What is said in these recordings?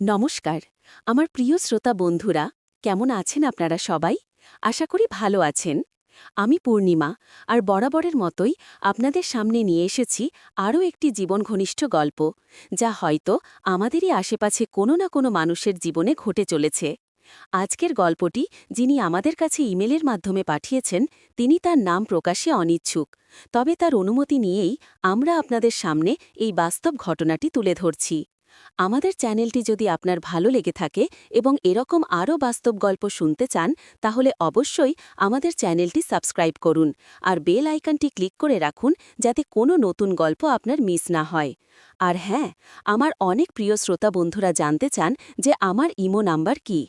নমস্কার আমার প্রিয় শ্রোতা বন্ধুরা, কেমন আছেন আপনারা সবাই? আশা করি ভালো আছেন। আমি পূর্ণিমা, আর বরাবরের মতোই আপনাদের সামনে নিয়ে এসেছি আরও একটি জীবন ঘনিষ্ঠ গল্প, যা হয়তো আমাদেরই আশেপাশে কোনো না কোনো মানুষের জীবনে ঘটে চলেছে। আজকের গল্পটি যিনি আমাদের কাছে ইমেলের মাধ্যমে পাঠিয়েছেন, তিনি তার নাম প্রকাশে অনিচ্ছুক, তবে তার অনুমতি নিয়েই আমরা আপনাদের সামনে এই বাস্তব ঘটনাটি তুলে ধরছি। আমাদের চ্যানেলটি যদি আপনার ভালো লেগে থাকে এবং এরকম আরও বাস্তব গল্প শুনতে চান, তাহলে অবশ্যই আমাদের চ্যানেলটি সাবস্ক্রাইব করুন আর বেল আইকনটি ক্লিক করে রাখুন, যাতে কোনো নতুন গল্প আপনার মিস না হয়। আর হ্যাঁ, আমার অনেক প্রিয় শ্রোতা বন্ধুরা জানতে চান যে আমার ইমো নাম্বার কি।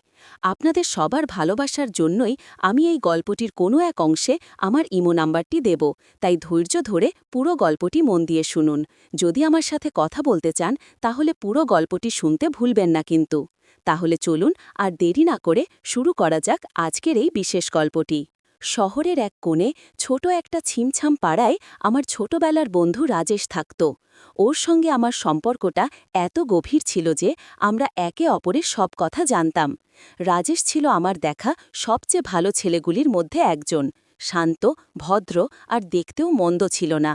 আপনাদের সবার ভালোবাসার জন্যই আমি এই গল্পটির কোনো এক অংশে আমার ইমো নাম্বারটি দেব, তাই ধৈর্য ধরে পুরো গল্পটি মন দিয়ে শুনুন। যদি আমার সাথে কথা বলতে চান, তাহলে পুরো গল্পটি শুনতে ভুলবেন না কিন্তু। তাহলে চলুন আর দেরি না করে শুরু করা যাক আজকের এই বিশেষ গল্পটি। শহরের এক কোণে ছোট একটা ছিমছাম পাড়ায় আমার ছোটবেলার বন্ধু রাজেশ থাকত। ওর সঙ্গে আমার সম্পর্কটা এত গভীর ছিল যে আমরা একে অপরের সব কথা জানতাম। রাজেশ ছিল আমার দেখা সবচেয়ে ভালো ছেলেগুলির মধ্যে একজন। শান্ত, ভদ্র আর দেখতেও মন্দ ছিল না।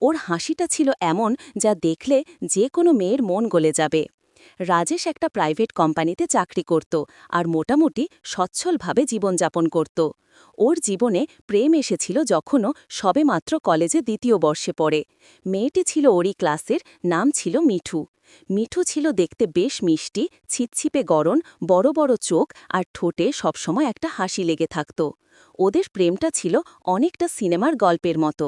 ওর হাসিটা ছিল এমন যা দেখলে যে কোনো মেয়ের মন গলে যাবে। রাজেশ একটা প্রাইভেট কোম্পানিতে চাকরি করত আর মোটামুটি সচ্ছলভাবে জীবনযাপন করত। ওর জীবনে প্রেম এসেছিল যখনও সবেমাত্র কলেজে দ্বিতীয় বর্ষে পড়ে। মেয়েটি ছিল ওরই ক্লাসের, নাম ছিল মিঠু। মিঠু ছিল দেখতে বেশ মিষ্টি, ছিপছিপে গড়ন, বড় বড় চোখ আর ঠোঁটে সবসময় একটা হাসি লেগে থাকত। ওদের প্রেমটা ছিল অনেকটা সিনেমার গল্পের মতো।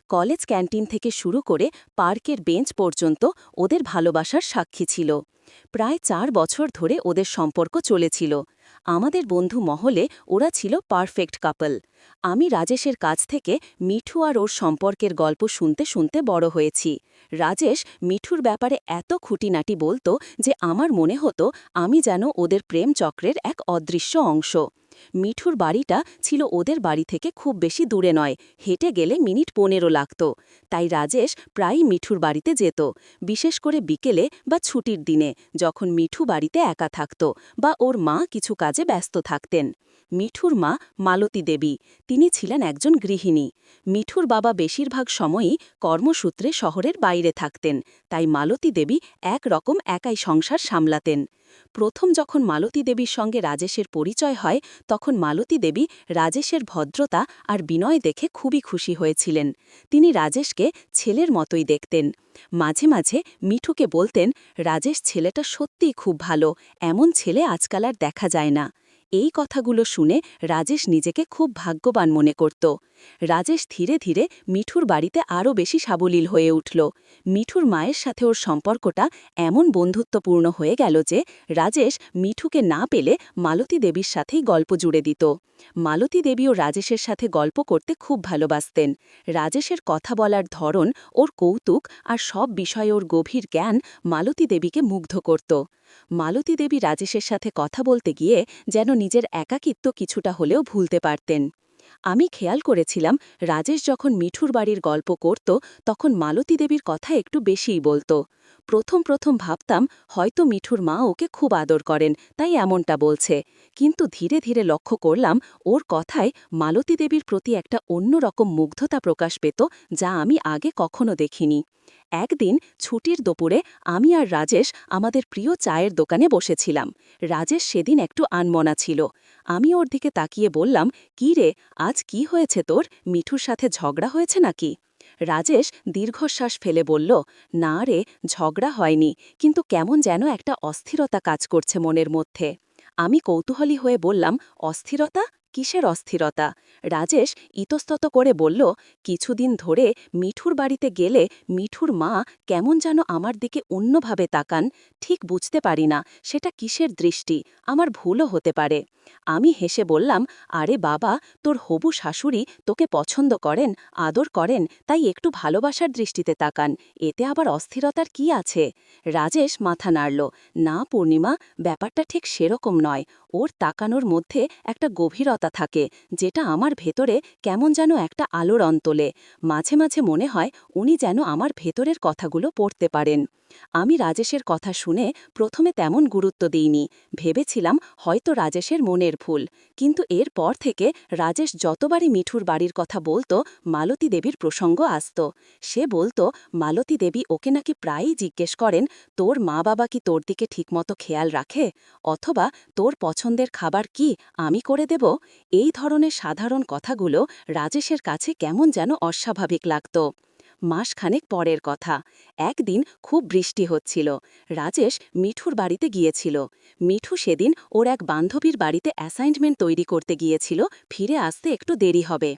কলেজ ক্যান্টিন থেকে শুরু করে পার্কের বেঞ্চ পর্যন্ত ওদের ভালোবাসার সাক্ষী ছিল। প্রায় 4 বছর ধরে ওদের সম্পর্ক চলেছিল। আমাদের বন্ধু মহলে ওরা ছিল পারফেক্ট কাপল। আমি রাজেশের কাছ থেকে মিঠু আর ওর সম্পর্কের গল্প শুনতে শুনতে বড় হয়েছি। রাজেশ মিঠুর ব্যাপারে এত খুঁটিনাটি বলতো যে আমার মনে হতো আমি যেন ওদের প্রেম চক্রের এক অদৃশ্য অংশ। মিঠুর বাড়িটা ছিল ওদের বাড়ি থেকে খুব বেশি দূরে নয়, হেঁটে গেলে মিনিট 15 লাগত। তাই রাজেশ প্রায়ই মিঠুর বাড়িতে যেত, বিশেষ করে বিকেলে বা ছুটির দিনে, যখন মিঠু বাড়িতে একা থাকত বা ওর মা কিছু কাজে ব্যস্ত থাকতেন। মিঠুর মা মালতী দেবী, তিনি ছিলেন একজন গৃহিণী। মিঠুর বাবা বেশিরভাগ সময়ই কর্মসূত্রে শহরের বাইরে থাকতেন, তাই মালতী দেবী একরকম একাই সংসার সামলাতেন। প্রথম যখন মালতী দেবীর সঙ্গে রাজেশের পরিচয় হয়, তখন মালতী দেবী রাজেশের ভদ্রতা আর বিনয় দেখে খুবই খুশি হয়েছিলেন। তিনি রাজেশকে ছেলের মতোই দেখতেন। মাঝে মাঝে মিঠুকে বলতেন, রাজেশ ছেলেটা সত্যিই খুব ভালো, এমন ছেলে আজকাল আর দেখা যায় না। এই কথাগুলো শুনে রাজেশ নিজেকে খুব ভাগ্যবান মনে করত। রাজেশ ধীরে ধীরে মিঠুর বাড়িতে আরও বেশি সাবলীল হয়ে উঠল। মিঠুর মায়ের সাথে ওর সম্পর্কটা এমন বন্ধুত্বপূর্ণ হয়ে গেল যে রাজেশ মিঠুকে না পেলে মালতী দেবীর সাথেই গল্প জুড়ে দিত। মালতী দেবীও রাজেশের সাথে গল্প করতে খুব ভালোবাসতেন। রাজেশের কথা বলার ধরন, ওর কৌতুক আর সব বিষয়ে ওর গভীর জ্ঞান মালতী দেবীকে মুগ্ধ করত। মালতী দেবী রাজেশের সাথে কথা বলতে গিয়ে যেন নিজের একাকিত্ব কিছুটা হলেও ভুলতে পারতেন। আমি খেয়াল করেছিলাম, রাজেশ যখন মিঠুর বাড়ির গল্প করত, তখন মালতী দেবীর কথা একটু বেশিই বলত। প্রথম প্রথম ভাবতাম হয়তো মিঠুর মা ওকে খুব আদর করেন, তাই এমনটা বলছে। কিন্তু ধীরে ধীরে লক্ষ্য করলাম ওর কথায় মালতী দেবীর প্রতি একটা অন্যরকম মুগ্ধতা প্রকাশ পেত, যা আমি আগে কখনো দেখিনি। একদিন ছুটির দুপুরে আমি আর রাজেশ আমাদের প্রিয় চায়ের দোকানে বসেছিলাম। রাজেশ সেদিন একটু আনমনা ছিল। আমি ওর দিকে তাকিয়ে বললাম, "কি রে, আজ কি হয়েছে তোর? মিঠুর সাথে ঝগড়া হয়েছে নাকি?" রাজেশ দীর্ঘশ্বাস ফেলে বলল, "না রে, ঝগড়া হয়নি, কিন্তু কেমন যেন একটা অস্থিরতা কাজ করছে মনের মধ্যে।" আমি কৌতূহলী হয়ে বললাম, "অস্থিরতা? কিসের অস্থিরতা?" রাজেশ ইতস্তত করে বলল, "কিছুদিন ধরে মিঠুর বাড়িতে গেলে মিঠুর মা কেমন যেন আমার দিকে অন্যভাবে তাকান। ঠিক বুঝতে পারি না সেটা কিসের দৃষ্টি, আমার ভুলও হতে পারে।" আমি হেসে বললাম, "আরে বাবা, তোর হবু শাশুড়ি তোকে পছন্দ করেন, আদর করেন, তাই একটু ভালোবাসার দৃষ্টিতে তাকান, এতে আবার অস্থিরতার কি আছে?" রাজেশ মাথা নাড়ল, "না পূর্ণিমা, ব্যাপারটা ঠিক সেরকম নয়। ওর তাকানোর মধ্যে একটা গভীরতা থাকে, যেটা আমার ভেতরে কেমন যেন একটা আলোড়ন তোলে। মাঝে মাঝে মনে হয় উনি যেন আমার ভেতরের কথাগুলো পড়তে পারেন।" আমি রাজেশের কথা শুনে প্রথমে তেমন গুরুত্ব দিইনি, ভেবেছিলাম হয়তো রাজেশের মনের ভুল। কিন্তু এরপর থেকে রাজেশ যতবারই মিঠুর বাড়ির কথা বলতো, মালতী দেবীর প্রসঙ্গ আসত। সে বলতো মালতী দেবী ওকে নাকি প্রায়ই জিজ্ঞেস করেন, তোর মা বাবা কি তোর দিকে ঠিকমতো খেয়াল রাখে, অথবা তোর পছন্দের খাবার কি আমি করে দেব। এই ধরনের সাধারণ কথাগুলো রাজেশের কাছে কেমন যেন অস্বাভাবিক লাগত। মাসখানেক পরের কথা, একদিন খুব বৃষ্টি হচ্ছিল। রাজেশ মিঠুর বাড়িতে গিয়েছিল। মিঠু সেদিন ওর এক বান্ধবীর বাড়িতে অ্যাসাইনমেন্ট তৈরি করতে গিয়েছিল, ফিরে আসতে একটু দেরি হবে।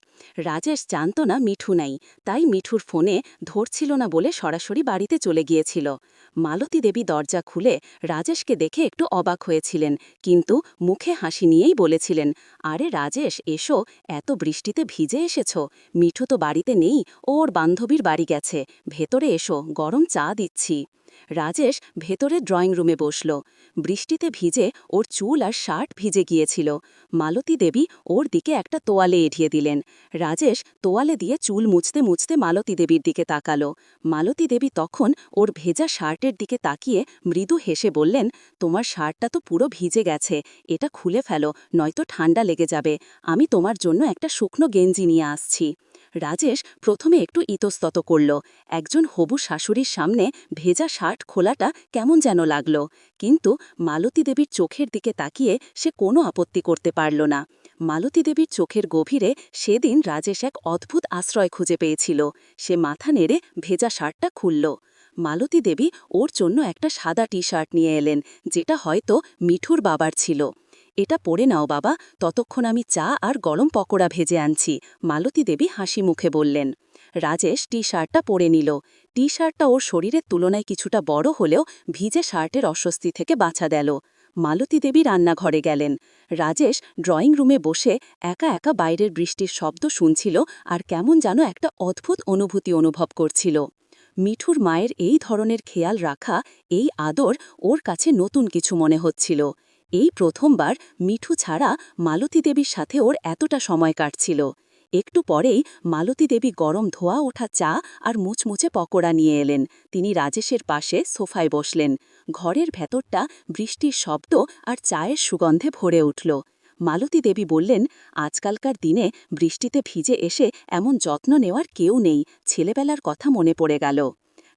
রাজেশ জানত না মিঠু নাই, তাই মিঠুর ফোনে ধরছিল না বলে সরাসরি বাড়িতে চলে গিয়েছিল। মালতী দেবী দরজা খুলে রাজেশকে দেখে একটু অবাক হয়েছিলেন, কিন্তু মুখে হাসি নিয়েই বলেছিলেন, আরে রাজেশ, এসো, এত বৃষ্টিতে ভিজে এসেছ, মিঠু তো বাড়িতে নেই, ও ওর বান্ধবীর বাড়ি গেছে, ভেতরে এসো, গরম চা দিচ্ছি। রাজেশ ভেতরে ড্রয়িং রুমে বসল। বৃষ্টিতে ভিজে ওর চুল আর শার্ট ভিজে গিয়েছিল। মালতী দেবী ওর দিকে একটা তোয়ালে এঁঠিয়ে দিলেন। রাজেশ তোয়ালে দিয়ে চুল মুছতে মুছতে মালতী দেবীর দিকে তাকালো। মালতী দেবী তখন ওর ভেজা শার্টের দিকে তাকিয়ে মৃদু হেসে বললেন, তোমার শার্টটা তো পুরো ভিজে গেছে, এটা খুলে ফেলো, নয়তো ঠান্ডা লেগে যাবে, আমি তোমার জন্য একটা শুকনো গেঞ্জি নিয়ে আসছি। রাজেশ প্রথমে একটু ইতস্তত করল। একজন হবু শাশুড়ির সামনে ভেজা শার্ট খোলাটা কেমন যেন লাগল, কিন্তু মালতী দেবীর চোখের দিকে তাকিয়ে সে কোনো আপত্তি করতে পারল না। মালতী দেবীর চোখের গভীরে সেদিন রাজেশ এক অদ্ভুত আশ্রয় খুঁজে পেয়েছিল। সে মাথা নেড়ে ভেজা শার্টটা খুলল। মালতী দেবী ওর জন্য একটা সাদা টি শার্ট নিয়ে এলেন, যেটা হয়তো মিঠুর বাবার ছিল। এটা পরে নাও বাবা, ততক্ষণ আমি চা আর গরম পকোড়া ভেজে আনছি, মালতী দেবী হাসি মুখে বললেন। রাজেশ টি শার্টটা পরে নিল। টি শার্টটা ওর শরীরের তুলনায় কিছুটা বড় হলেও ভিজে শার্টের অস্বস্তি থেকে বাঁচা দেল। মালতী দেবী রান্নাঘরে গেলেন। রাজেশ ড্রয়িং রুমে বসে একা একা বাইরের বৃষ্টির শব্দ শুনছিল আর কেমন যেন একটা অদ্ভুত অনুভূতি অনুভব করছিল। মিঠুর মায়ের এই ধরনের খেয়াল রাখা, এই আদর ওর কাছে নতুন কিছু মনে হচ্ছিল। এই প্রথমবার মিঠু ছাড়া মালতী দেবীর সাথে ওর এতটা সময় কাটছিল। একটু পরেই মালতী দেবী গরম ধোয়া ওঠা চা আর মুচমুচে পকোড়া নিয়ে এলেন। তিনি রাজেশের পাশে সোফায় বসলেন। ঘরের ভেতরটা বৃষ্টির শব্দ আর চায়ের সুগন্ধে ভরে উঠল। মালতী দেবী বললেন, আজকালকার দিনে বৃষ্টিতে ভিজে এসে এমন যত্ন নেওয়ার কেউ নেই, ছেলেবেলার কথা মনে পড়ে গেল।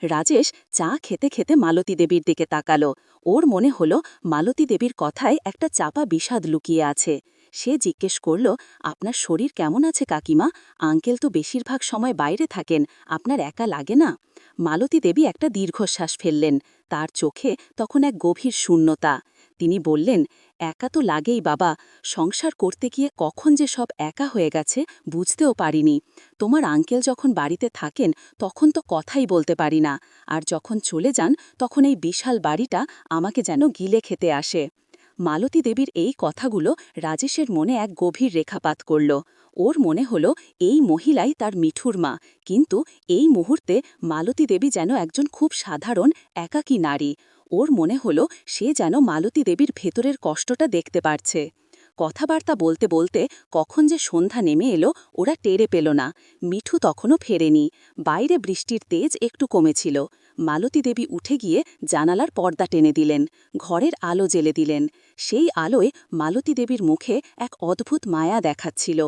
রাজেশ চা খেতে খেতে মালতী দেবীর দিকে তাকালো। ওর মনে হলো মালতী দেবীর কথায় একটা চাপা বিষাদ লুকিয়ে আছে। সে জিজ্ঞেস করল, আপনার শরীর কেমন আছে কাকিমা? আঙ্কেল তো বেশিরভাগ সময় বাইরে থাকেন, আপনার একা লাগে না? মালতী দেবী একটা দীর্ঘশ্বাস ফেললেন। তার চোখে তখন এক গভীর শূন্যতা। তিনি বললেন, একা তো লাগেই বাবা, সংসার করতে গিয়ে কখন যে সব একা হয়ে গেছে বুঝতেও পারিনি। তোমার আঙ্কেল যখন বাড়িতে থাকেন তখন তো কথাই বলতে পারি না, আর যখন চলে যান তখন এই বিশাল বাড়িটা আমাকে যেন গিলে খেতে আসে। মালতী দেবীর এই কথাগুলো রাজেশের মনে এক গভীর রেখাপাত করল। ওর মনে হলো এই মহিলাই তার মিঠুর মা, কিন্তু এই মুহূর্তে মালতী দেবী যেন একজন খুব সাধারণ একাকী নারী। ওর মনে হলো সে যেন মালতী দেবীর ভেতরের কষ্টটা দেখতে পারছে। কথাবার্তা বলতে বলতে কখন যে সন্ধ্যা নেমে এলো ওরা টেরে পেল না। মিঠু তখনও ফেরেনি। বাইরে বৃষ্টির তেজ একটু কমেছিল। মালতী দেবী উঠে গিয়ে জানালার পর্দা টেনে দিলেন, ঘরের আলো জ্বেলে দিলেন। সেই আলোয় মালতী দেবীর মুখে এক অদ্ভুত মায়া দেখাচ্ছিল।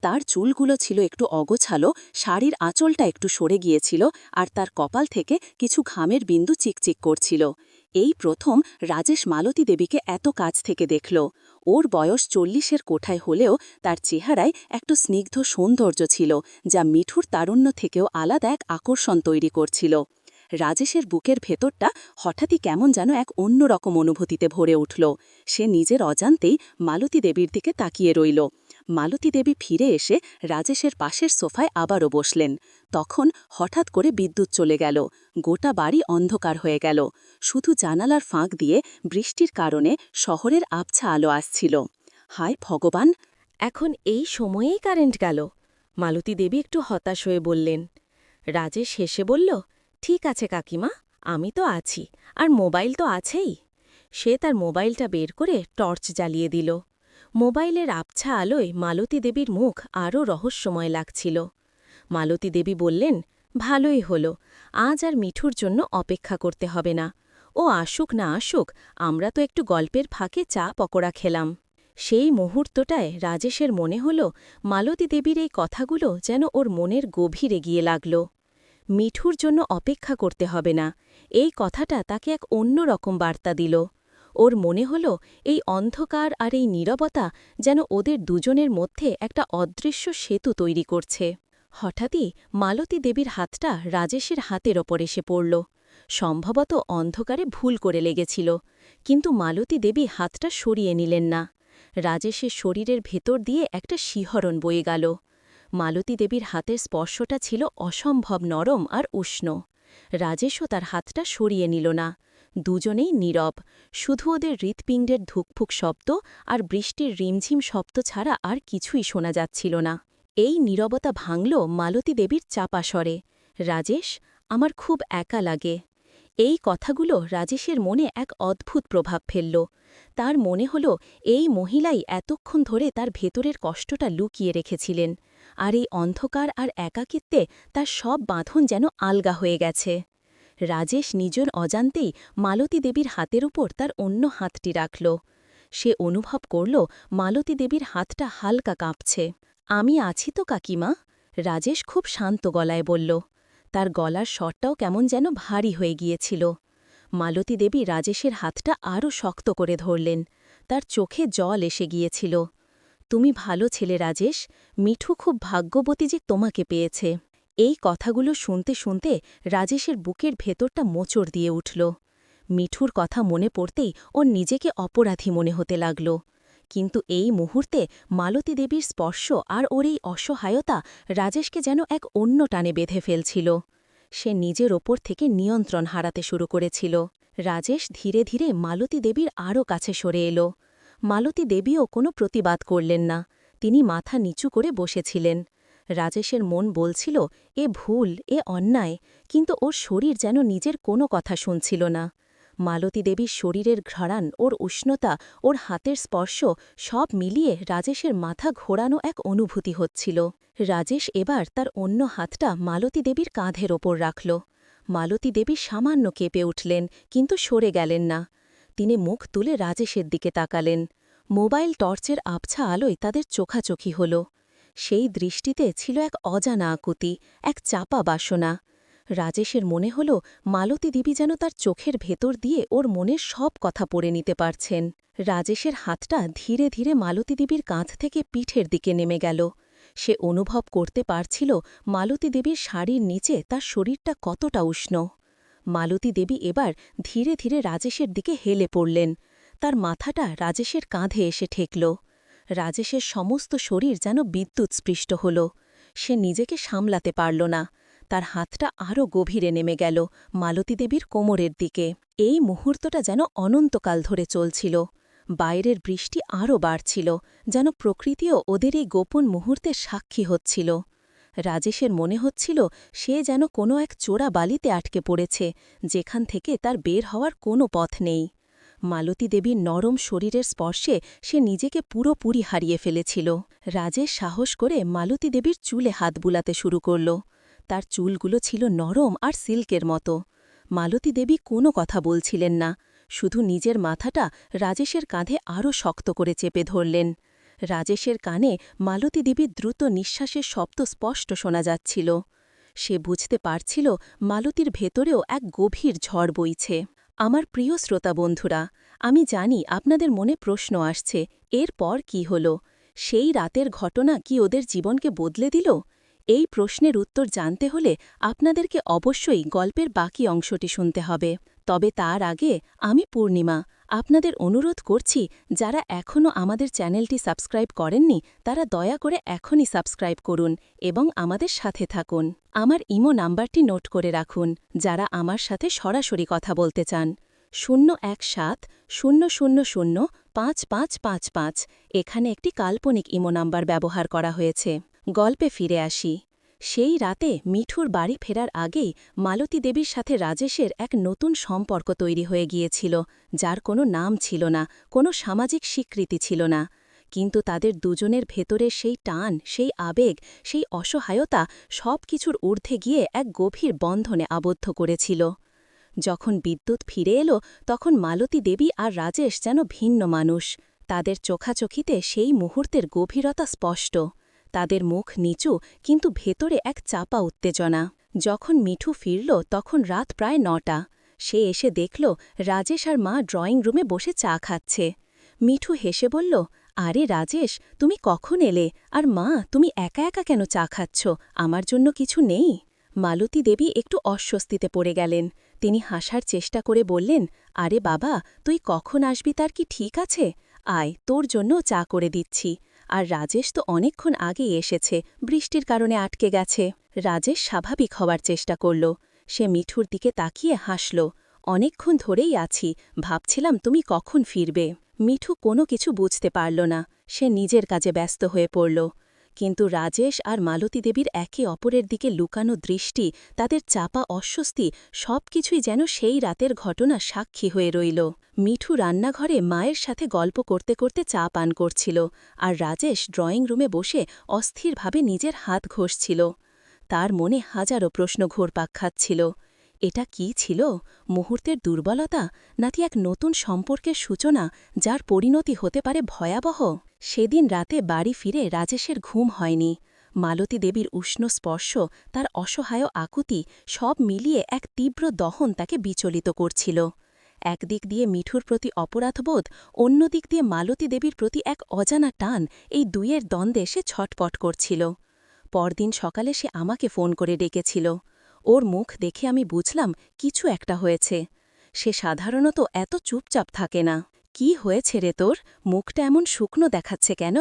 তার চুলগুলো ছিল একটু অগোছালো, শাড়ির আঁচলটা একটু সরে গিয়েছিল, আর তার কপাল থেকে কিছু ঘামের বিন্দু চিকচিক করছিল। এই প্রথম রাজেশ মালতী দেবীকে এত কাছ থেকে দেখল। ওর বয়স 40-এর কোঠায় হলেও তার চেহারায় একটু স্নিগ্ধ সৌন্দর্য ছিল, যা মিঠুর তারুণ্য থেকেও আলাদা এক আকর্ষণ তৈরি করছিল। রাজেশের বুকের ভেতরটা হঠাৎই কেমন যেন এক অন্যরকম অনুভূতিতে ভরে উঠল। সে নিজের অজান্তেই মালতী দেবীর দিকে তাকিয়ে রইল। মালতী দেবী ফিরে এসে রাজেশের পাশের সোফায় আবারও বসলেন। তখন হঠাৎ করে বিদ্যুৎ চলে গেল। গোটা বাড়ি অন্ধকার হয়ে গেল। শুধু জানালার ফাঁক দিয়ে বৃষ্টির কারণে শহরের আবছা আলো আসছিল। হায় ভগবান! এখন এই সময়েই কারেন্ট গেল। মালতী দেবী একটু হতাশ হয়ে বললেন। রাজেশ হেসে বলল, ঠিক আছে কাকিমা, আমি তো আছি, আর মোবাইল তো আছেই। সে তার মোবাইলটা বের করে টর্চ জ্বালিয়ে দিল। মোবাইলের আবছা আলোয় মালতী দেবীর মুখ আরও রহস্যময় লাগছিল। মালতী দেবী বললেন, ভালোই হলো, আজ আর মিঠুর জন্য অপেক্ষা করতে হবে না। ও আসুক না আসুক, আমরা তো একটু গল্পের ফাঁকে চা পকোড়া খেলাম। সেই মুহূর্তটায় রাজেশের মনে হল মালতী দেবীর এই কথাগুলো যেন ওর মনের গভীরে গিয়ে লাগল। মিঠুর জন্য অপেক্ষা করতে হবে না, এই কথাটা তাকে এক অন্যরকম বার্তা দিল। ওর মনে হল এই অন্ধকার আর এই নীরবতা যেন ওদের দুজনের মধ্যে একটা অদৃশ্য সেতু তৈরি করছে। হঠাৎই মালতী দেবীর হাতটা রাজেশের হাতের ওপর এসে পড়ল। সম্ভবত অন্ধকারে ভুল করে লেগেছিল, কিন্তু মালতী দেবী হাতটা সরিয়ে নিলেন না। রাজেশের শরীরের ভেতর দিয়ে একটা শিহরণ বয়ে গেল। মালতী দেবীর হাতের স্পর্শটা ছিল অসম্ভব নরম আর উষ্ণ। রাজেশও তার হাতটা সরিয়ে নিল না। দুজনেই নীরব, শুধু ওদের হৃৎপিণ্ডের ধুকফুক শব্দ আর বৃষ্টির রিমঝিম শব্দ ছাড়া আর কিছুই শোনা যাচ্ছিল না। এই নীরবতা ভাঙল মালতী দেবীর চাপা স্বরে। রাজেশ, আমার খুব একা লাগে। এই কথাগুলো রাজেশের মনে এক অদ্ভুত প্রভাব ফেলল। তার মনে হল এই মহিলাই এতক্ষণ ধরে তার ভেতরের কষ্টটা লুকিয়ে রেখেছিলেন, আর এই অন্ধকার আর একাকিত্বে তার সব বাঁধন যেন আলগা হয়ে গেছে। রাজেশ নিজের অজান্তেই মালতী দেবীর হাতের উপর তার অন্য হাতটি রাখল। সে অনুভব করল মালতী দেবীর হাতটা হালকা কাঁপছে। আমি আছি তো কাকিমা, রাজেশ খুব শান্ত গলায় বলল। তার গলার স্বরটাও কেমন যেন ভারী হয়ে গিয়েছিল। মালতী দেবী রাজেশের হাতটা আরও শক্ত করে ধরলেন। তার চোখে জল এসে গিয়েছিল। তুমি ভালো ছেলে রাজেশ, মিঠু খুব ভাগ্যবতী যে তোমাকে পেয়েছে। এই কথাগুলো শুনতে শুনতে রাজেশের বুকের ভেতরটা মোচড় দিয়ে উঠল। মিঠুর কথা মনে পড়তেই ওর নিজেকে অপরাধী মনে হতে লাগল। কিন্তু এই মুহূর্তে মালতী দেবীর স্পর্শ আর ওর এই অসহায়তা রাজেশকে যেন এক অন্য টানে বেঁধে ফেলছিল। সে নিজের ওপর থেকে নিয়ন্ত্রণ হারাতে শুরু করেছিল। রাজেশ ধীরে ধীরে মালতী দেবীর আরও কাছে সরে এল। মালতী দেবীও কোনো প্রতিবাদ করলেন না, তিনি মাথা নিচু করে বসেছিলেন। রাজেশের মন বলছিল এ ভুল, এ অন্যায়, কিন্তু ওর শরীর যেন নিজের কোনো কথা শুনছিল না। মালতী দেবীর শরীরের ঘ্রাণ, ওর উষ্ণতা, ওর হাতের স্পর্শ সব মিলিয়ে রাজেশের মাথা ঘোরানো এক অনুভূতি হচ্ছিল। রাজেশ এবার তার অন্য হাতটা মালতী দেবীর কাঁধের ওপর রাখল। মালতী দেবী সামান্য কেঁপে উঠলেন, কিন্তু সরে গেলেন না। তিনি মুখ তুলে রাজেশের দিকে তাকালেন। মোবাইল টর্চের আবছা আলোয় তাদের চোখাচোখি হল। সেই দৃষ্টিতে ছিল এক অজানা আকুতি, এক চাপা বাসনা। রাজেশের মনে হল মালতী দেবী যেন তার চোখের ভেতর দিয়ে ওর মনের সব কথা পড়ে নিতে পারছেন। রাজেশের হাতটা ধীরে ধীরে মালতী দেবীর কাঁধ থেকে পিঠের দিকে নেমে গেল। সে অনুভব করতে পারছিল মালতী দেবীর শাড়ির নিচে তার শরীরটা কতটা উষ্ণ। মালতী দেবী এবার ধীরে ধীরে রাজেশের দিকে হেলে পড়লেন। তার মাথাটা রাজেশের কাঁধে এসে ঠেকল। রাজেশের সমস্ত শরীর যেন বিদ্যুৎস্পৃষ্ট হল। সে নিজেকে সামলাতে পারল না। তার হাতটা আরও গভীরে নেমে গেল মালতী দেবীর কোমরের দিকে। এই মুহূর্তটা যেন অনন্তকাল ধরে চলছিল। বাইরের বৃষ্টি আরও বাড়ছিল, যেন প্রকৃতিও ওদের এই গোপন মুহূর্তের সাক্ষী হচ্ছিল। রাজেশের মনে হচ্ছিল সে যেন কোনো এক চোরা বালিতে আটকে পড়েছে, যেখান থেকে তার বের হওয়ার কোনো পথ নেই। মালতী দেবীর নরম শরীরের স্পর্শে সে নিজেকে পুরোপুরি হারিয়ে ফেলেছিল। রাজেশ সাহস করে মালতী দেবীর চুলে হাত বুলাতে শুরু করল। তার চুলগুলো ছিল নরম আর সিল্কের মতো। মালতী দেবী কোনো কথা বলছিলেন না, শুধু নিজের মাথাটা রাজেশের কাঁধে আরও শক্ত করে চেপে ধরলেন। রাজেশের কানে মালতী দেবীর দ্রুত নিঃশ্বাসের শব্দ স্পষ্ট শোনা যাচ্ছিল। সে বুঝতে পারছিল মালতীর ভেতরেও এক গভীর ঝড় বইছে। আমার প্রিয় শ্রোতা বন্ধুরা, আমি জানি আপনাদের মনে প্রশ্ন আসছে, এরপর কি হল? সেই রাতের ঘটনা কি ওদের জীবনকে বদলে দিল? এই প্রশ্নের উত্তর জানতে হলে আপনাদেরকে অবশ্যই গল্পের বাকি অংশটি শুনতে হবে। তবে তার আগে আমি পূর্ণিমা আপনাদের অনুরোধ করছি, যারা এখনও আমাদের চ্যানেলটি সাবস্ক্রাইব করেননি তারা দয়া করে এখনই সাবস্ক্রাইব করুন এবং আমাদের সাথে থাকুন। আমার ইমো নাম্বারটি নোট করে রাখুন যারা আমার সাথে সরাসরি কথা বলতে চান। 01700055555। এখানে একটি কাল্পনিক ইমো নাম্বার ব্যবহার করা হয়েছে। গল্পে ফিরে আসি। সেই রাতে মিঠুর বাড়ি ফেরার আগেই মালতী দেবীর সাথে রাজেশের এক নতুন সম্পর্ক তৈরি হয়ে গিয়েছিল, যার কোনো নাম ছিল না, কোনো সামাজিক স্বীকৃতি ছিল না। কিন্তু তাদের দুজনের ভেতরে সেই টান, সেই আবেগ, সেই অসহায়তা সব কিছুর ঊর্ধ্বে গিয়ে এক গভীর বন্ধনে আবদ্ধ করেছিল। যখন বিদ্যুৎ ফিরে এলো তখন মালতী দেবী আর রাজেশ যেন ভিন্ন মানুষ। তাদের চোখাচোখিতে সেই মুহূর্তের গভীরতা স্পষ্ট। তাদের মুখ নিচু, কিন্তু ভেতরে এক চাপা উত্তেজনা। যখন মিঠু ফিরল তখন রাত প্রায় ৯টা। সে এসে দেখল রাজেশ আর মা ড্রয়িং রুমে বসে চা খাচ্ছে। মিঠু হেসে বলল, আরে রাজেশ, তুমি কখন এলে? আর মা, তুমি একা একা কেন চা খাচ্ছ? আমার জন্য কিছু নেই? মালতী দেবী একটু অস্বস্তিতে পড়ে গেলেন। তিনি হাসার চেষ্টা করে বললেন, আরে বাবা, তুই কখন আসবি তার কি ঠিক আছে? আয়, তোর জন্য চা করে দিচ্ছি। আর রাজেশ তো অনেকক্ষণ আগেই এসেছে, বৃষ্টির কারণে আটকে গেছে। রাজেশ স্বাভাবিক হওয়ার চেষ্টা করল। সে মিঠুর দিকে তাকিয়ে হাসল। অনেকক্ষণ ধরেই আছি, ভাবছিলাম তুমি কখন ফিরবে। মিঠু কোনো কিছু বুঝতে পারল না। সে নিজের কাজে ব্যস্ত হয়ে পড়ল। কিন্তু রাজেশ আর মালতী দেবীর একে অপরের দিকে লুকানো দৃষ্টি, তাদের চাপা অস্বস্তি, সবকিছুই যেন সেই রাতের ঘটনা সাক্ষী হয়ে রইল। মিঠু রান্নাঘরে মায়ের সাথে গল্প করতে করতে চা পান করছিল, আর রাজেশ ড্রয়িং রুমে বসে অস্থিরভাবে নিজের হাত ঘষছিল। তার মনে হাজারো প্রশ্ন ঘুরপাক খাচ্ছিল। এটা কি ছিল? মুহূর্তের দুর্বলতা, নাকি এক নতুন সম্পর্কের সূচনা, যার পরিণতি হতে পারে ভয়াবহ? সেদিন রাতে বাড়ি ফিরে রাজেশের ঘুম হয়নি। মালতী দেবীর উষ্ণ স্পর্শ, তার অসহায় আকুতি, সব মিলিয়ে এক তীব্র দহন তাকে বিচলিত করছিল। একদিক দিয়ে মিঠুর প্রতি অপরাধবোধ, অন্য দিক দিয়ে মালতী দেবীর প্রতি এক অজানা টান, এই দুইয়ের দ্বন্দ্বে সে ছটপট করছিল। পরদিন সকালে সে আমাকে ফোন করে ডেকেছিল। ওর মুখ দেখে আমি বুঝলাম কিছু একটা হয়েছে। সে সাধারণত এত চুপচাপ থাকে না। কি হয়েছে রে তোর? মুখটা এমন শুকনো দেখাচ্ছে কেন?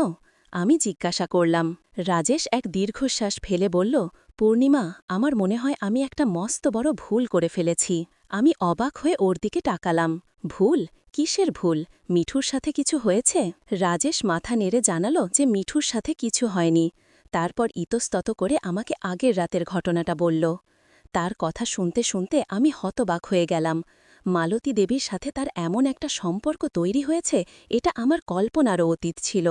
আমি জিজ্ঞাসা করলাম। রাজেশ এক দীর্ঘশ্বাস ফেলে বলল, পূর্ণিমা, আমার মনে হয় আমি একটা মস্ত বড় ভুল করে ফেলেছি। আমি অবাক হয়ে ওর দিকে তাকালাম। ভুল? কিসের ভুল? মিঠুর সাথে কিছু হয়েছে? রাজেশ মাথা নেড়ে জানালো যে মিঠুর সাথে কিছু হয়নি। তারপর ইতস্তত করে আমাকে আগের রাতের ঘটনাটা বলল। তার কথা শুনতে শুনতে আমি হতবাক হয়ে গেলাম। মালতী দেবীর সাথে তার এমন একটা সম্পর্ক তৈরি হয়েছে, এটা আমার কল্পনারও অতীত ছিল।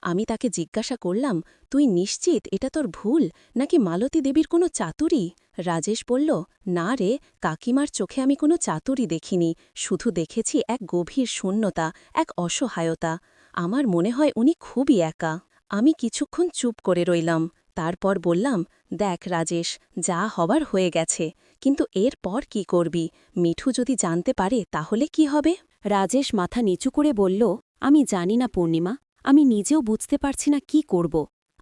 আমি তাকে জিজ্ঞাসা করলাম, তুই নিশ্চিত এটা তোর ভুল, নাকি মালতী দেবীর কোনো চাতুরি? রাজেশ বলল, না রে, কাকিমার চোখে আমি কোনো চাতুরি দেখিনি, শুধু দেখেছি এক গভীর শূন্যতা, এক অসহায়তা। আমার মনে হয় উনি খুবই একা। আমি কিছুক্ষণ চুপ করে রইলাম। তারপর বললাম, দেখ রাজেশ, যা হবার হয়ে গেছে, কিন্তু এর পর কি করবি? মিঠু যদি জানতে পারে তাহলে কি হবে? রাজেশ মাথা নিচু করে বলল, আমি জানি না পূর্ণিমা, আমি নিজেও বুঝতে পারছি না কি করব।